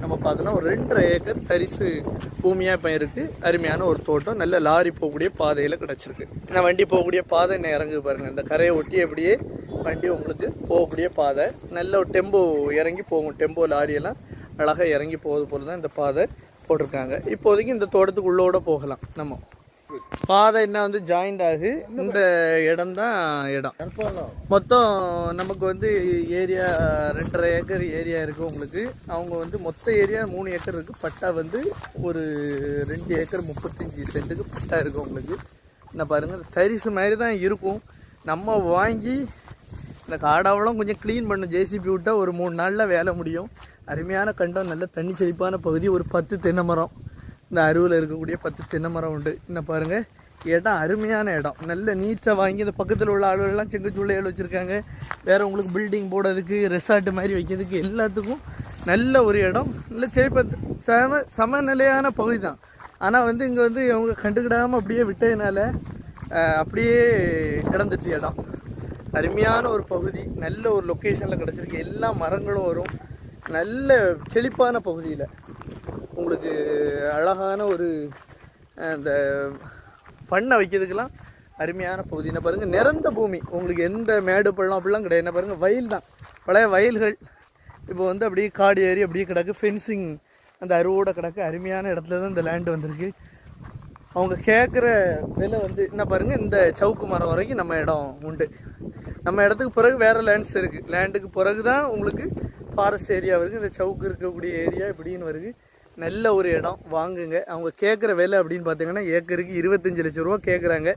நம்ம பார்த்தோன்னா ஒரு 2.5 ஏக்கர் தரிசு பூமியாக இப்போ இருக்குது. அருமையான ஒரு தோட்டம், நல்ல லாரி போகக்கூடிய பாதையில் கிடச்சிருக்கு. நான் வண்டி போகக்கூடிய பாதை என்ன இறங்கு பாருங்கள், இந்த கரையை ஒட்டி அப்படியே வண்டி உங்களுக்கு போகக்கூடிய பாதை, நல்ல ஒரு டெம்போ இறங்கி போகும். டெம்போ லாரியெல்லாம் அழகாக இறங்கி போகிறது போல தான் இந்த பாதை போட்டிருக்காங்க. இப்போதைக்கு இந்த தோட்டத்துக்கு உள்ளோட போகலாம். நம்ம பாதை என்ன வந்து ஜாயிண்ட் ஆகு. இந்த இடம் தான் இடம். மொத்தம் நமக்கு வந்து ஏரியா 2.5 ஏக்கர் ஏரியா இருக்குது உங்களுக்கு. அவங்க வந்து மொத்த ஏரியா 3 ஏக்கர் இருக்குது. பட்டா வந்து ஒரு 2 ஏக்கர் 35 சென்ட்டுக்கு பட்டா இருக்குது உங்களுக்கு. என்ன பாருங்கள், தரிசு மாதிரி தான் இருக்கும். நம்ம வாங்கி இந்த காடாவெல்லாம் கொஞ்சம் க்ளீன் பண்ணும். ஜேசிபி விட்டால் ஒரு 3 நாளில் வேலை முடியும். அருமையான கண்டம், நல்ல தண்ணி செழிப்பான பகுதி. ஒரு 10 தென்னை மரம், இந்த அருவில் இருக்கக்கூடிய 10 தென்னை மரம் உண்டு. என்ன பாருங்கள், இடம் அருமையான இடம். நல்ல நீட்டாக வாங்கி இந்த பக்கத்தில் உள்ள ஆளுகள்லாம் செங்கச்சூளைகள் வச்சுருக்காங்க. வேறு உங்களுக்கு பில்டிங் போடுறதுக்கு, ரெசார்ட்டு மாதிரி வைக்கிறதுக்கு எல்லாத்துக்கும் நல்ல ஒரு இடம். நல்ல செழிப்ப சமநிலையான பகுதி தான். ஆனால் வந்து இங்கே வந்து அவங்க கண்டுக்கிடாமல் அப்படியே விட்டதுனால அப்படியே கிடந்துட்டு இடம். அருமையான ஒரு பகுதி, நல்ல ஒரு லொக்கேஷனில் கிடச்சிருக்கு. எல்லா மரங்களும் வரும். நல்ல செழிப்பான பகுதியில் உங்களுக்கு அழகான ஒரு இந்த பண்ணை வைக்கிறதுக்கெல்லாம் அருமையான பகுதி. என்ன பாருங்கள், நிறந்த பூமி. உங்களுக்கு எந்த மேடு பள்ளம் அப்படிலாம் கிடையாது. என்ன பாருங்கள், வயல் தான், பழைய வயல்கள். இப்போ வந்து அப்படியே காடு ஏறி அப்படியே கிடக்கு. ஃபென்சிங் அந்த அருவோட கிடக்கு. அருமையான இடத்துல தான் இந்த லேண்டு வந்திருக்கு. அவங்க கேட்குற விலை வந்து என்ன பாருங்கள், இந்த சவுக்கு மரம் வரைக்கும் நம்ம இடம் உண்டு. நம்ம இடத்துக்கு பிறகு வேறு லேண்ட்ஸ் இருக்குது. லேண்டுக்கு பிறகு தான் உங்களுக்கு ஃபாரஸ்ட் ஏரியா வருது. இந்த சவுக்கு இருக்கக்கூடிய ஏரியா இப்படின்னு வருது. நல்ல ஒரு இடம், வாங்குங்க. அவங்க கேட்குற விலை அப்படின்னு பார்த்தீங்கன்னா ஏக்கருக்கு 25 லட்சம் ரூபா கேட்குறாங்க.